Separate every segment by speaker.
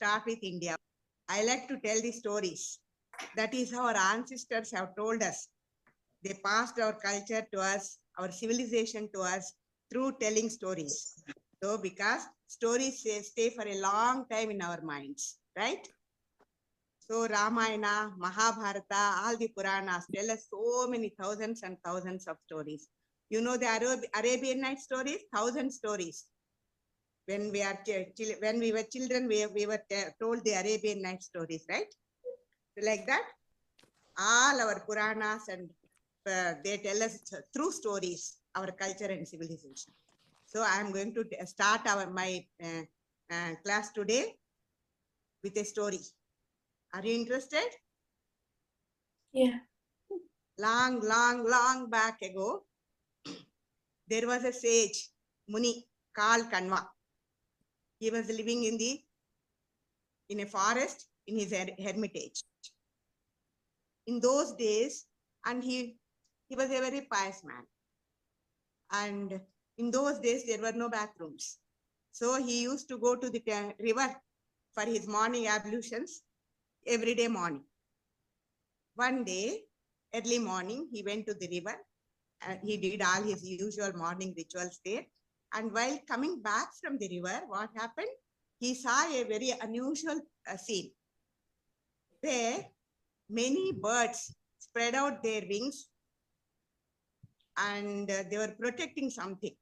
Speaker 1: start with India. I like to tell the stories. That is how our ancestors have told us. They passed our culture to us, our civilization to us through telling stories. So because stories stay for a long time in our minds, right? So Ramayana, Mahabharata, all the Puranas tell us so many thousands and thousands of stories. You know the Arabian Night stories, 1,000 stories. When we were children, we were told the Arabian Night stories, right? So like that, all our Puranas and they tell us true stories, our culture and civilization. So I am going to start my class today with a story. Are you interested?
Speaker 2: Yeah.
Speaker 1: Long, long, long back ago, there was a sage, Muni, called Kanva. He was living in a forest in his hermitage. In those days, and he was a very pious man. And in those days, there were no bathrooms. So he used to go to the river for his morning ablutions every day morning. One day, early morning, he went to the river and he did all his usual morning rituals there. And while coming back from the river, what happened? He saw a very unusual scene where many birds spread out their wings and they were protecting something.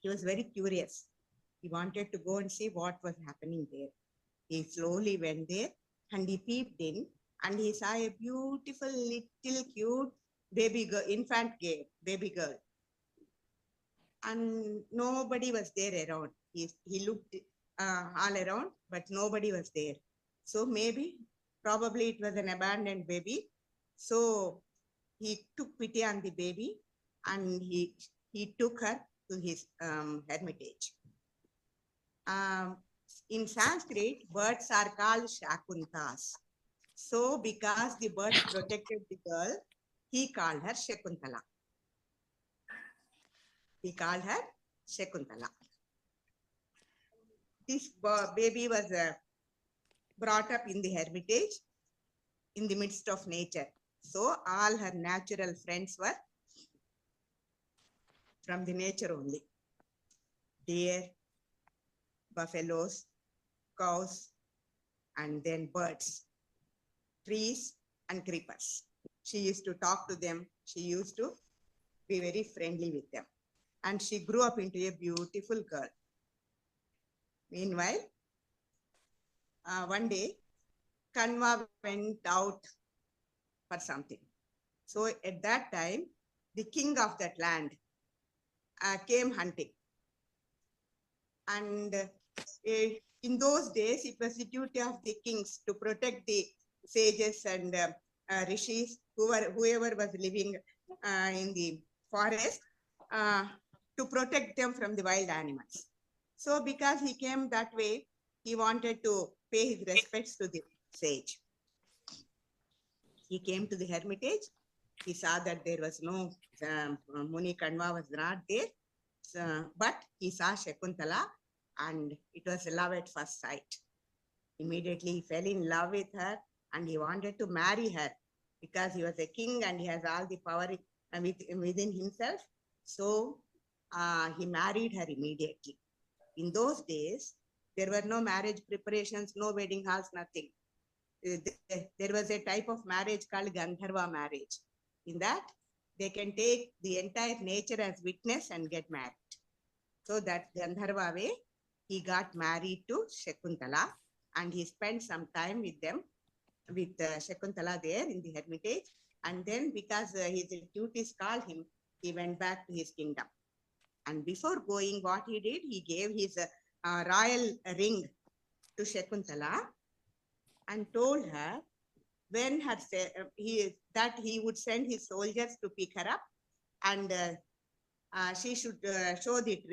Speaker 1: He was very curious. He wanted to go and see what was happening there. He slowly went there and he peeped in and he saw a beautiful little cute baby girl, baby girl. And nobody was there around. He looked all around, but nobody was there. So probably it was an abandoned baby. So he took pity on the baby and he took her to his hermitage. In Sanskrit, birds are called Shakuntas. So because the birds protected the girl, he called her Shakuntala. He called her Shakuntala. This baby was brought up in the hermitage in the midst of nature. So all her natural friends were from the nature only. Deer, buffaloes, cows, and then birds, trees, and creepers. She used to talk to them. She used to be very friendly with them. And she grew up into a beautiful girl. Meanwhile, one day, Kanva went out for something. So at that time, the king of that land came hunting. And in those days, it was the duty of the kings to protect the sages and rishis, whoever was living in the forest, to protect them from the wild animals. So because he came that way, he wanted to pay his respects to the sage. He came to the hermitage. He saw that there was no Muni Kanva was not there, but he saw Shakuntala and it was love at first sight. Immediately he fell in love with her and he wanted to marry her because he was a king and he has all the power within himself. So he married her immediately. In those days, there were no marriage preparations, no wedding halls, nothing. There was a type of marriage called Gandharva marriage. In that, they can take the entire nature as witness and get married. So that Gandharva way, he got married to Shakuntala and he spent some time with them, with Shakuntala there in the hermitage. And then because his duties called him, he went back to his kingdom. And before going, what he did, he gave his royal ring to Shakuntala and told her when that he would send his soldiers to pick her up and she should show this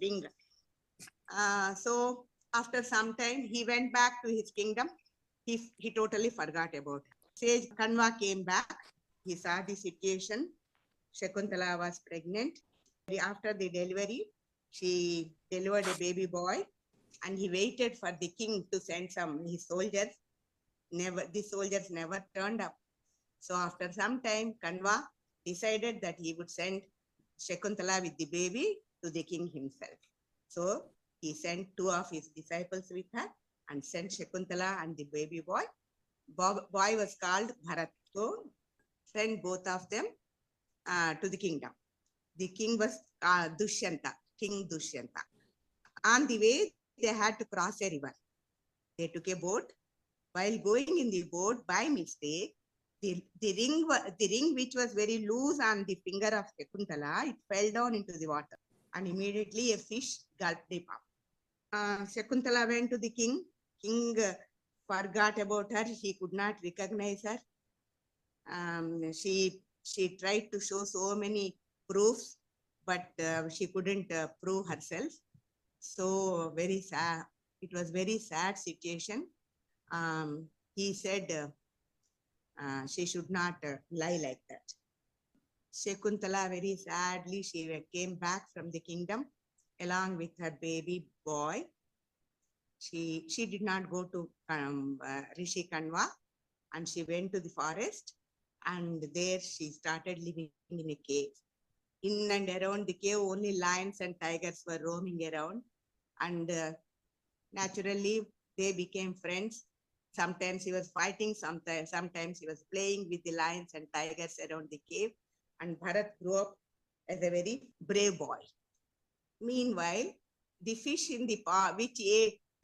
Speaker 1: ring. So after some time, he went back to his kingdom. He totally forgot about it. Sage Kanva came back. He saw the situation. Shakuntala was pregnant. After the delivery, she delivered a baby boy. and he waited for the king to send some his soldiers. The soldiers never turned up. So after some time, Kanva decided that he would send Shakuntala with the baby to the king himself. So he sent two of his disciples with her and sent Shakuntala and the baby boy. Boy was called Bharat. So sent both of them to the kingdom. The king was Dushyanta, King Dushyanta. On the way, they had to cross a river. They took a boat. While going in the boat, by mistake, the ring which was very loose on the finger of Shakuntala, it fell down into the water, and immediately a fish gulped it up. Shakuntala went to the king. King forgot about her. He could not recognize her. She tried to show so many proofs, but she couldn't prove herself. So very sad. It was very sad situation. He said she should not lie like that. Shakuntala very sadly, she came back from the kingdom along with her baby boy. She did not go to Rishi Kanva, and she went to the forest, and there she started living in a cave. In and around the cave, only lions and tigers were roaming around, and naturally they became friends. Sometimes he was fighting, sometimes he was playing with the lions and tigers around the cave, and Bharat grew up as a very brave boy. Meanwhile, the fish in the pond, which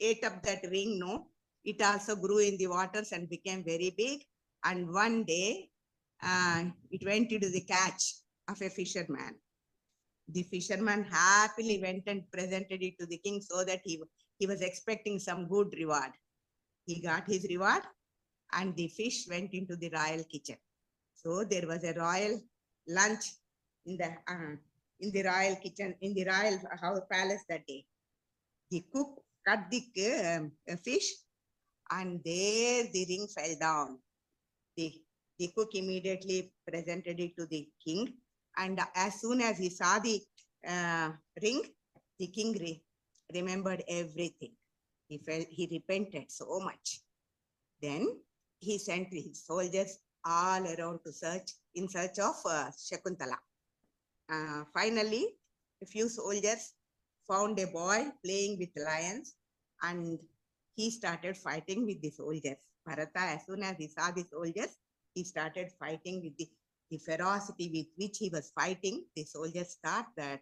Speaker 1: ate up that ring, no, it also grew in the waters and became very big. And one day, it went into the catch of a fisherman. The fisherman happily went and presented it to the king so that he was expecting some good reward. He got his reward, and the fish went into the royal kitchen. So there was a royal lunch in the royal kitchen, in the royal house palace that day. The cook cut the fish, and there the ring fell down. The cook immediately presented it to the king, and as soon as he saw the ring, the king remembered everything. He repented so much. Then he sent his soldiers all around to in search of Shakuntala. Finally, a few soldiers found a boy playing with lions, and he started fighting with the soldiers. Bharata, as soon as he saw the soldiers, he started fighting with the ferocity with which he was fighting. The soldiers thought that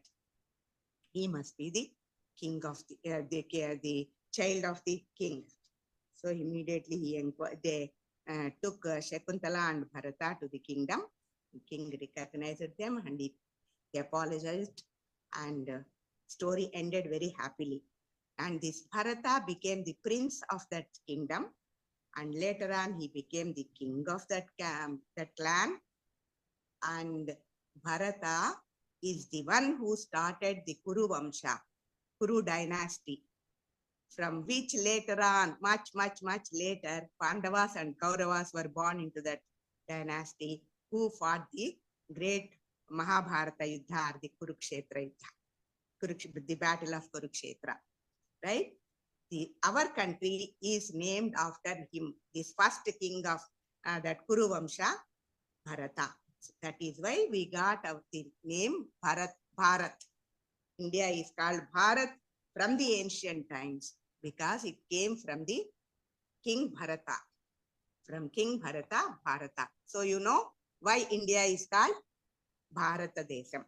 Speaker 1: he must be the king of the child of the king. So immediately they took Shakuntala and Bharata to the kingdom. The king recognized them, and he apologized, and story ended very happily. And this Bharata became the prince of that kingdom, and later on he became the king of that clan. And Bharata is the one who started the Kuru Vamsha, Kuru dynasty, from which later on, much later, Pandavas and Kauravas were born into that dynasty, who fought the great Mahabharata Yuddha, or the Kurukshetra Yuddha, the Battle of Kurukshetra, right? Our country is named after him, this first king of that Kuru Vamsha, Bharata. So that is why we got the name Bharat. India is called Bharat from the ancient times because it came from the King Bharata. From King Bharata, Bharata. So you know why India is called Bharata Desam.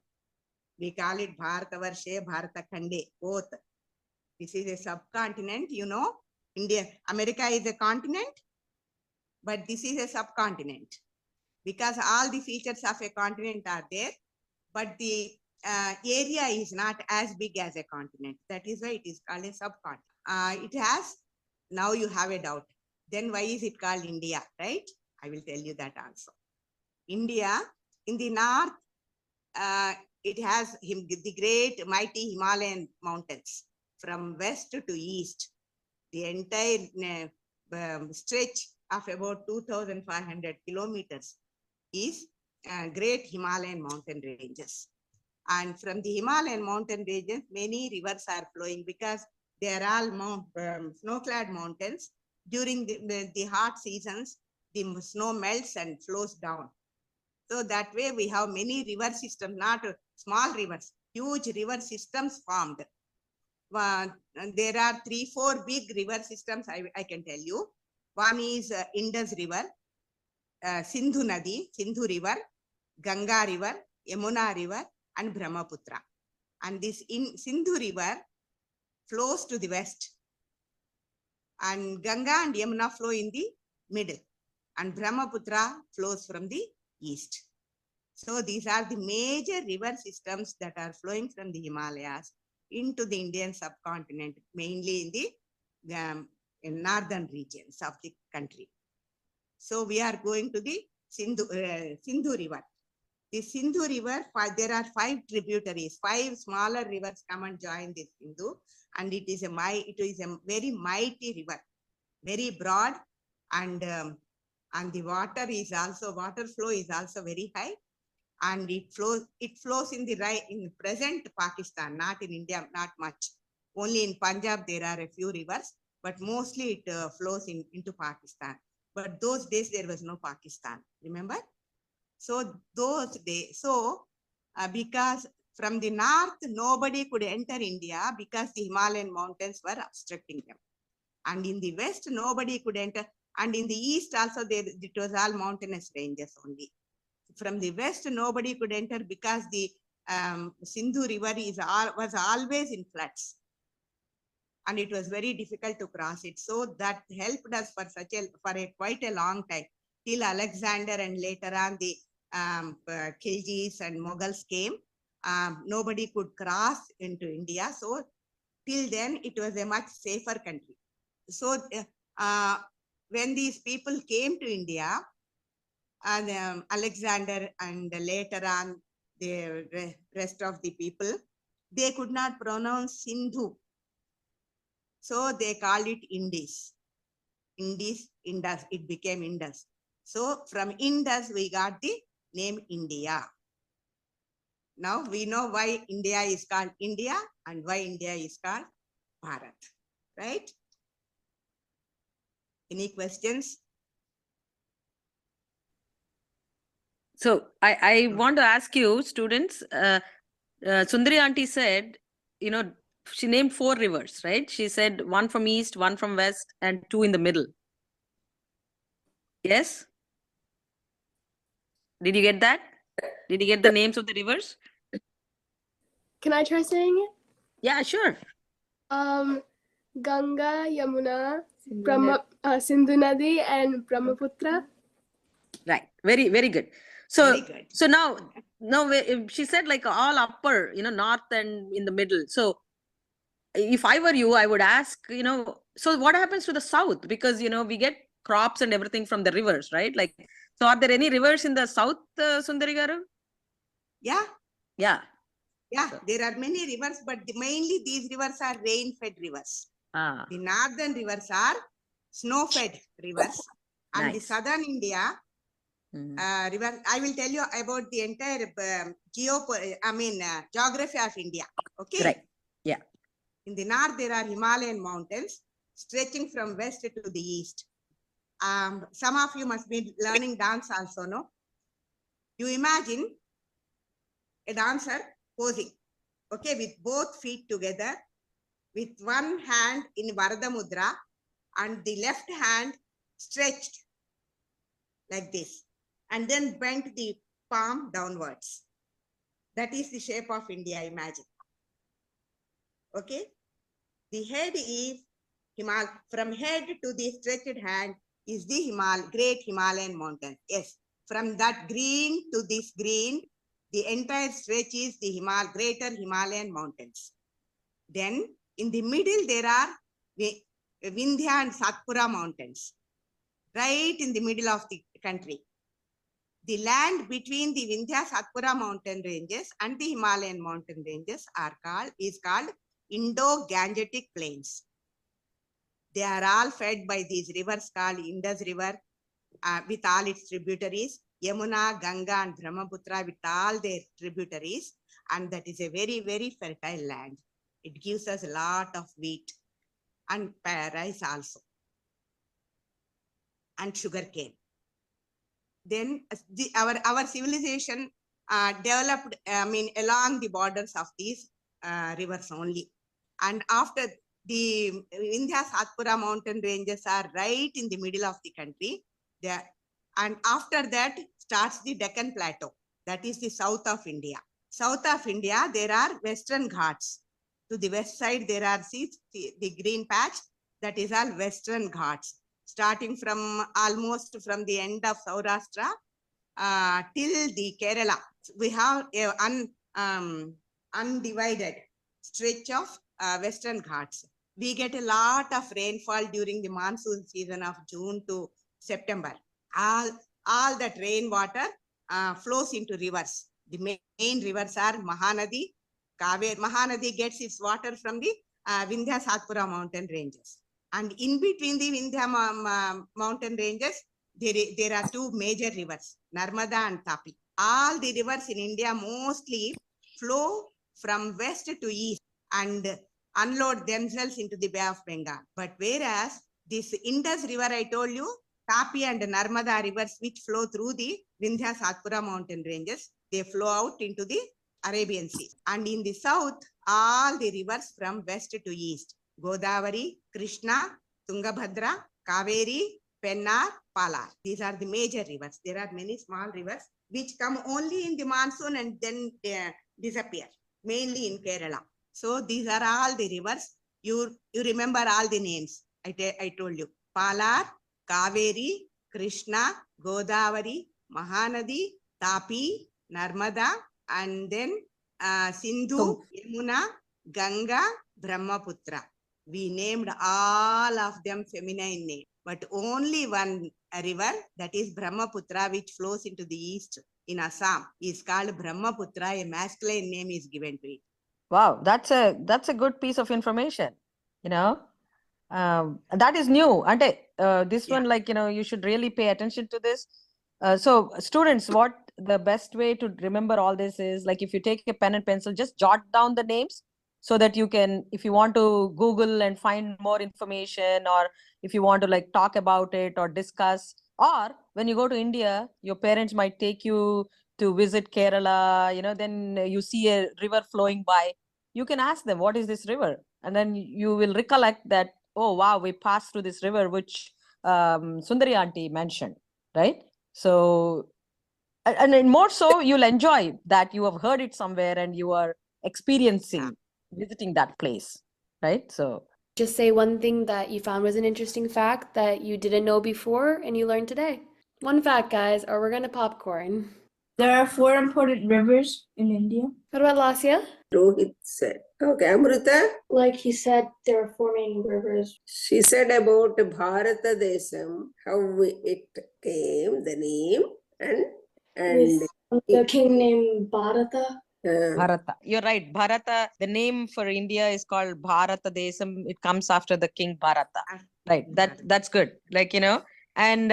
Speaker 1: We call it Bharatavarshe, Bharata Khande, both. This is a subcontinent, you know. America is a continent, but this is a subcontinent because all the features of a continent are there, but the area is not as big as a continent. That is why it is called a subcontinent. It has, now you have a doubt. Then why is it called India, right? I will tell you that also. India, in the north, it has the great mighty Himalayan mountains. From west to east, the entire stretch of about 2,500 kilometers is great Himalayan mountain ranges. And from the Himalayan mountain ranges, many rivers are flowing because They are all snow-clad mountains. During the hot seasons, the snow melts and flows down. So that way we have many river systems, not small rivers, huge river systems formed. There are 3-4 big river systems I can tell you. One is Indus River, Sindhu Nadi, Sindhu River, Ganga River, Yamuna River, and Brahmaputra. And this Sindhu River flows to the west, and Ganga and Yamuna flow in the middle, and Brahmaputra flows from the east. So these are the major river systems that are flowing from the Himalayas into the Indian subcontinent, mainly in the northern regions of the country. So we are going to the Sindhu River. The Sindhu River, there are 5 tributaries, 5 smaller rivers come and join this Sindhu, and it is a very mighty river, very broad, and the water flow is also very high, and it flows in present Pakistan, not in India, not much. Only in Punjab there are a few rivers, but mostly it flows into Pakistan. But those days there was no Pakistan, remember? So those days, because from the north nobody could enter India because the Himalayan mountains were obstructing them, and in the west nobody could enter, and in the east also it was all mountainous ranges only. From the west nobody could enter because the Sindhu River was always in floods, and it was very difficult to cross it. So that helped us for quite a long time, till Alexander and later on the Khiljis and Mughals came. Nobody could cross into India. So till then it was a much safer country. So when these people came to India, and Alexander and later on the rest of the people, they could not pronounce Sindhu. So they called it Indus. Indus, it became Indus. So from Indus, we got the name India. Now we know why India is called India and why India is called Bharat, right? Any questions?
Speaker 3: So I want to ask you, students, Sundari auntie said, she named 4 rivers, right? She said 1 from east, 1 from west, and 2 in the middle. Yes? Did you get that? Did you get the names of the rivers?
Speaker 2: Can I try saying it?
Speaker 3: Yeah, sure.
Speaker 2: Ganga, Yamuna, Sindhu Nadi, and Brahmaputra.
Speaker 3: Right. Very, very good. So,
Speaker 1: Very good.
Speaker 3: So now she said like all upper, north and in the middle. So if I were you, I would ask, so what happens to the south? Because, we get crops and everything from the rivers, right? Like, so are there any rivers in the south, Sundari garu?
Speaker 1: Yeah.
Speaker 3: Yeah.
Speaker 1: Yeah, there are many rivers, but mainly these rivers are rain-fed rivers. The northern rivers are snow-fed rivers, and the southern India river. I will tell you about the entire geography of India. Okay.
Speaker 3: Right. Yeah.
Speaker 1: In the north, there are Himalayan mountains stretching from west to the east. Some of you must be learning dance also, no? You imagine a dancer posing, okay, with both feet together, with one hand in Varada Mudra and the left hand stretched like this, and then bent the palm downwards. That is the shape of India, imagine. Okay. The head is from head to the stretched hand is the great Himalayan mountain. Yes. From that green to this green, the entire stretch is the greater Himalayan mountains. Then in the middle, there are the Vindhya and Satpura mountains, right in the middle of the country. The land between the Vindhya Satpura mountain ranges and the Himalayan mountain ranges is called Indo-Gangetic plains. They are all fed by these rivers called Indus River with all its tributaries, Yamuna, Ganga, and Brahmaputra with all their tributaries, and that is a very, very fertile land. It gives us a lot of wheat, and rice also, and sugarcane. Then our civilization developed, along the borders of these rivers only. And after the Vindhya Satpura mountain ranges are right in the middle of the country. There, and after that starts the Deccan Plateau. That is the south of India. South of India, there are Western Ghats. To the west side, there are the green patch. That is all Western Ghats. Starting from almost from the end of Saurashtra till the Kerala. We have an undivided stretch of Western Ghats. We get a lot of rainfall during the monsoon season of June to September. All that rainwater flows into rivers. The main rivers are Mahanadi, Kaveri. Mahanadi gets its water from the Vindhya Satpura mountain ranges. And in between the Vindhya mountain ranges, there are two major rivers, Narmada and Tapi. All the rivers in India mostly flow from west to east and unload themselves into the Bay of Bengal. But whereas this Indus river, I told you, Tapi and Narmada rivers, which flow through the Vindhya Satpura mountain ranges, they flow out into the Arabian Sea. And in the south, all the rivers from west to east, Godavari, Krishna, Tungabhadra, Kaveri, Pennar, Palar. These are the major rivers. There are many small rivers which come only in the monsoon and then disappear, mainly in Kerala. So these are all the rivers. You remember all the names. I told you. Palar, Kaveri, Krishna, Godavari, Mahanadi, Tapi, Narmada, and then Sindhu, Yamuna, Ganga, Brahmaputra. We named all of them feminine names, but only one river, that is Brahmaputra, which flows into the east in Assam, is called Brahmaputra. A masculine name is given to it.
Speaker 3: Wow, that's a good piece of information. That is new. And this one, you should really pay attention to this. So students, what the best way to remember all this is, like, if you take a pen and pencil, just jot down the names so that you can, if you want to Google and find more information, or if you want to talk about it or discuss, or when you go to India, your parents might take you to visit Kerala, then you see a river flowing by. You can ask them, what is this river? And then you will recollect that, oh, wow, we passed through this river, which Sundari auntie mentioned, right? So, and more so, you'll enjoy that you have heard it somewhere and you are experiencing, visiting that place, right? So,
Speaker 4: just say one thing that you found was an interesting fact that you didn't know before and you learned today. One fact, guys, or we're going to popcorn.
Speaker 5: There are 4 important rivers in India.
Speaker 4: What about Lasya?
Speaker 6: Rohit said. Okay, Amrita?
Speaker 2: Like he said, there are 4 main rivers.
Speaker 6: She said about Bharata Desam, how it came, the name, and
Speaker 2: With the king named Bharata.
Speaker 3: Bharata. You're right. Bharata, the name for India is called Bharata Desam. It comes after the king Bharata. Right. That's good. And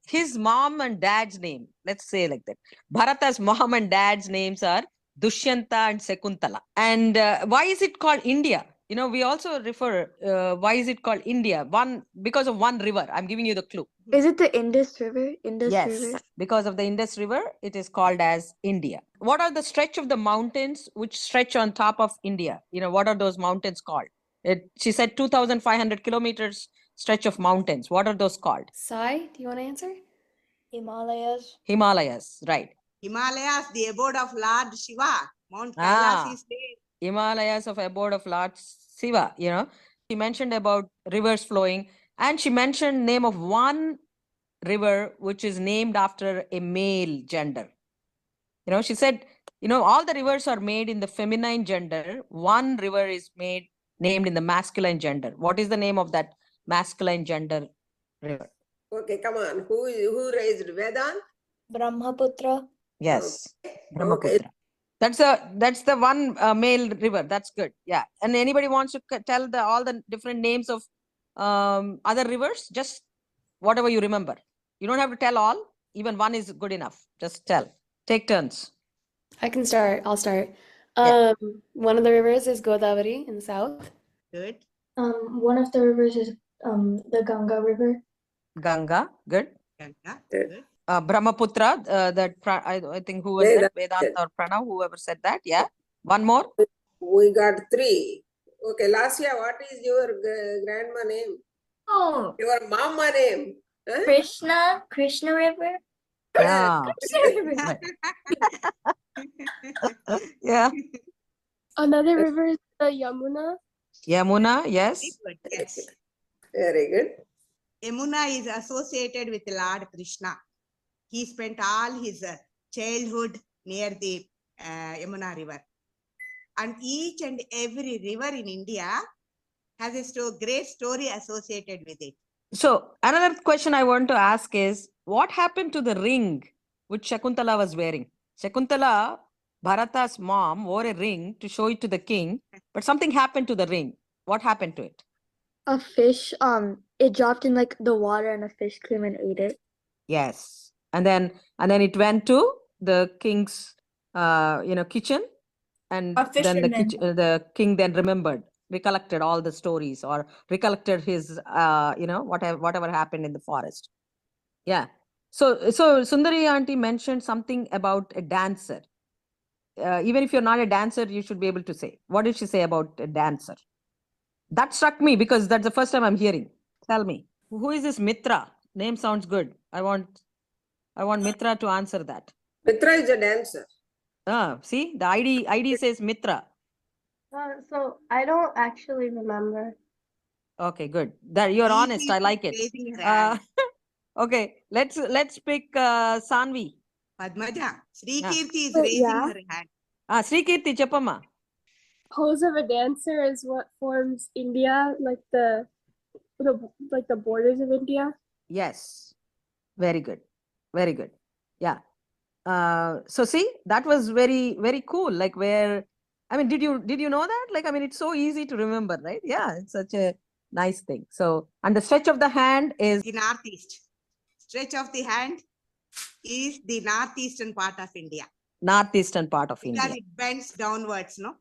Speaker 3: his mom and dad's name, let's say like that. Bharata's mom and dad's names are Dushyanta and Sekuntala. And why is it called India? We also refer, why is it called India? Because of one river. I'm giving you the clue.
Speaker 5: Is it the Indus River?
Speaker 3: Yes, because of the Indus River, it is called as India. What are the stretch of the mountains which stretch on top of India? What are those mountains called? She said 2,500 kilometers stretch of mountains. What are those called?
Speaker 4: Sai, do you want to answer?
Speaker 5: Himalayas.
Speaker 3: Himalayas, right.
Speaker 1: Himalayas, the abode of Lord Shiva. Mount Kailas is there.
Speaker 3: Himalayas of abode of Lord Shiva, She mentioned about rivers flowing, and she mentioned name of one river which is named after a male gender. She said, all the rivers are made in the feminine gender. One river is named in the masculine gender. What is the name of that masculine gender river?
Speaker 6: Okay, come on. Who raised Vedant?
Speaker 5: Brahmaputra.
Speaker 3: Yes,
Speaker 6: Okay.
Speaker 3: Brahmaputra. That's the one male river. That's good. Yeah. And anybody wants to tell all the different names of other rivers? Just whatever you remember. You don't have to tell all. Even one is good enough. Just tell. Take turns.
Speaker 4: I can start. I'll start.
Speaker 3: Yeah.
Speaker 4: One of the rivers is Godavari in the south.
Speaker 1: Good.
Speaker 2: One of the rivers is the Ganga River.
Speaker 3: Ganga, good.
Speaker 1: Ganga,
Speaker 6: Good.
Speaker 1: good.
Speaker 3: Brahmaputra, I think who was that? Vedanta or Pranav, whoever said that. Yeah. One more.
Speaker 6: We got 3. Okay, Lasya, what is your grandma name?
Speaker 5: Oh,
Speaker 6: Your mama name? Huh?
Speaker 5: Krishna River.
Speaker 3: Yeah.
Speaker 5: Krishna River.
Speaker 3: Yeah.
Speaker 4: Another river is the Yamuna.
Speaker 3: Yamuna, yes.
Speaker 1: Very good, yes.
Speaker 6: Very good.
Speaker 1: Yamuna is associated with Lord Krishna. He spent all his childhood near the Yamuna River. And each and every river in India has a great story associated with it.
Speaker 3: So another question I want to ask is, what happened to the ring which Shakuntala was wearing? Shakuntala, Bharata's mom, wore a ring to show it to the king, but something happened to the ring. What happened to it?
Speaker 5: A fish, it dropped in like the water and a fish came and ate it.
Speaker 3: Yes. And then it went to the king's kitchen, and then the king then recollected all the stories, or recollected his whatever happened in the forest. Yeah. So Sundari auntie mentioned something about a dancer. Even if you're not a dancer, you should be able to say. What did she say about a dancer? That struck me because that's the first time I'm hearing. Tell me, who is this Mitra? Name sounds good. I want Mitra to answer that.
Speaker 6: Mitra is a dancer.
Speaker 3: See, the ID says Mitra.
Speaker 4: So I don't actually remember.
Speaker 3: Okay, good. That you're
Speaker 1: He
Speaker 3: honest. I
Speaker 1: is
Speaker 3: like it.
Speaker 1: raising her hand.
Speaker 3: Okay, let's pick Sanvi.
Speaker 1: Padmaja, Srikirti is
Speaker 5: Oh,
Speaker 1: raising
Speaker 5: yeah.
Speaker 1: her hand.
Speaker 3: Srikirti Chappamma.
Speaker 4: Pose of a dancer is what forms India, like the borders of India.
Speaker 3: Yes. Very good. Very good. Yeah. So see, that was very, very cool. Like where, I mean, did you know that? Like, I mean, it's so easy to remember, right? Yeah, it's such a nice thing. So, and the stretch of the hand is
Speaker 1: The northeast. Stretch of the hand is the northeastern part of India.
Speaker 3: northeastern part of
Speaker 1: Because
Speaker 3: India.
Speaker 1: it bends downwards, no?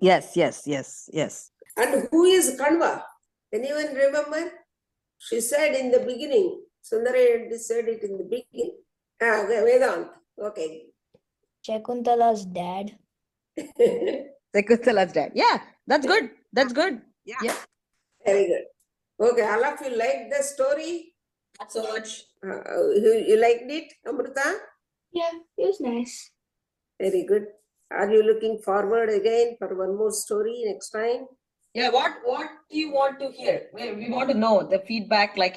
Speaker 3: Yes.
Speaker 6: And who is Kanva? Anyone remember? She said in the beginning. Sundari said it in the beginning. Vedant. Okay.
Speaker 5: Shakuntala's dad.
Speaker 3: Shakuntala's dad. Yeah, that's good. That's good.
Speaker 1: Yeah.
Speaker 6: Very good. Okay, all of you like the story?
Speaker 3: Not so much.
Speaker 6: You liked it, Amrita?
Speaker 2: Yeah, it was nice.
Speaker 6: Very good. Are you looking forward again for one more story next time?
Speaker 3: Yeah, what do you want to hear? We want to know the feedback, like,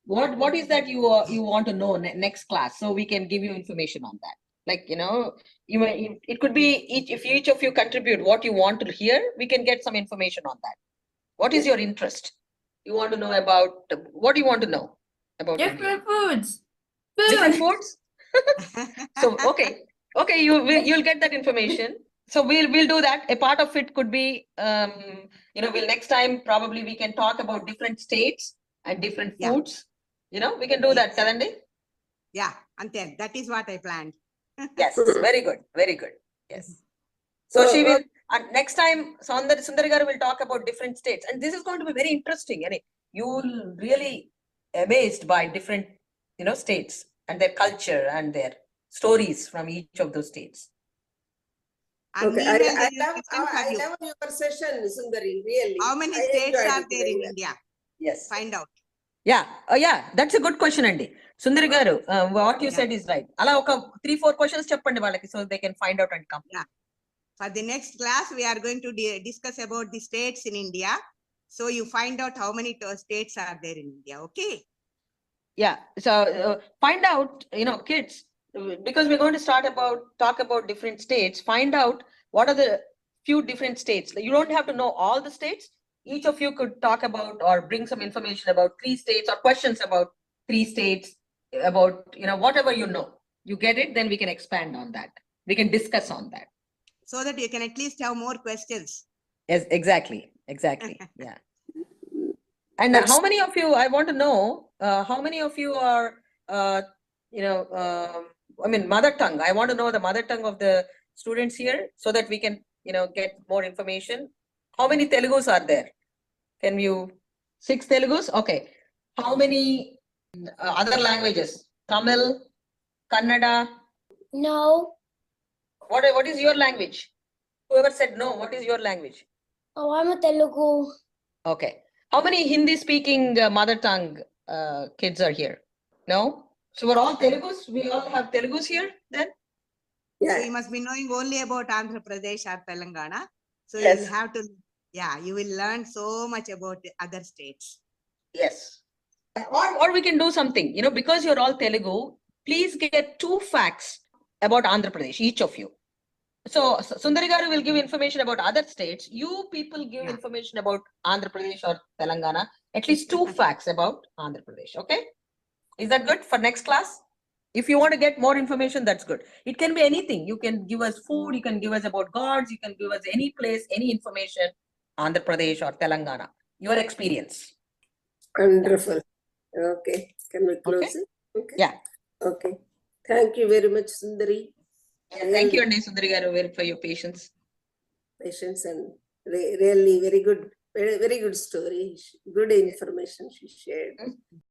Speaker 3: what is that you want to know next class, so we can give you information on that. Like, it could be if each of you contribute what you want to hear, we can get some information on that. What is your interest? You want to know about, what do you want to know about India?
Speaker 5: foods.
Speaker 3: Different foods? So, okay, you'll get that information. So we'll do that. A part of it could be, we'll next time probably we can talk about different states and different
Speaker 1: Yeah.
Speaker 3: foods. We can do that, Kalandi.
Speaker 1: Yeah, and then that is what I planned.
Speaker 3: Yes, very good, very good. Yes. So she will, and next time Sundari garu will talk about different states, and this is going to be very interesting. And you will really amazed by different, states and their culture and their stories from each of those states.
Speaker 1: And
Speaker 6: Okay,
Speaker 1: meanwhile,
Speaker 6: I
Speaker 1: there is a question for you.
Speaker 6: love your session, Sundari, really.
Speaker 1: How many
Speaker 6: I
Speaker 1: states
Speaker 6: enjoyed
Speaker 1: are
Speaker 6: it
Speaker 1: there
Speaker 6: very
Speaker 1: in
Speaker 6: well.
Speaker 1: India?
Speaker 3: Yes.
Speaker 1: Find out.
Speaker 3: Yeah. Yeah, that's a good question, Andy. Sundari garu, what you said is right. Ala oka 3-4 questions cheppandi vallaki, so they can find out and come.
Speaker 1: Yeah. For the next class, we are going to discuss about the states in India. So you find out how many states are there in India. Okay.
Speaker 3: Yeah. So find out, kids, because we're going to talk about different states. Find out what are the few different states. You don't have to know all the states. Each of you could talk about or bring some information about 3 states or questions about 3 states, about, whatever you know. You get it, then we can expand on that. We can discuss on that.
Speaker 1: So that you can at least have more questions.
Speaker 3: Yes, exactly. Yeah. And how many of you, I want to know, how many of you are, mother tongue. I want to know the mother tongue of the students here so that we can, get more information. How many Telugus are there? Can you? 6 Telugus? Okay. How many other languages? Tamil, Kannada.
Speaker 7: No.
Speaker 3: What is your language? Whoever said no, what is your language?
Speaker 7: Oh, I'm a Telugu.
Speaker 3: Okay. How many Hindi speaking mother tongue kids are here? No? So we're all Telugus? We all have Telugus here then?
Speaker 1: So
Speaker 6: Yeah.
Speaker 1: you must be knowing only about Andhra Pradesh or Telangana. So you
Speaker 3: Yes.
Speaker 1: will have to, yeah, you will learn so much about the other states.
Speaker 3: Yes. Or we can do something, because you're all Telugu, please get 2 facts about Andhra Pradesh, each of you. So Sundari Garu will give information about other states. You people give
Speaker 1: Yeah.
Speaker 3: information about Andhra Pradesh or Telangana. At least 2 facts about Andhra Pradesh. Okay? Is that good for next class? If you want to get more information, that's good. It can be anything. You can give us food. You can give us about gods. You can give us any place, any information, Andhra Pradesh or Telangana. Your experience.
Speaker 6: Wonderful. Okay. Can we close
Speaker 3: Okay.
Speaker 6: it? Okay.
Speaker 3: Yeah.
Speaker 6: Okay. Thank you very much, Sundari.
Speaker 3: Yeah, thank you, Andi Sundari Garu, for your patience.
Speaker 6: Patience and really very good story. Good information she shared.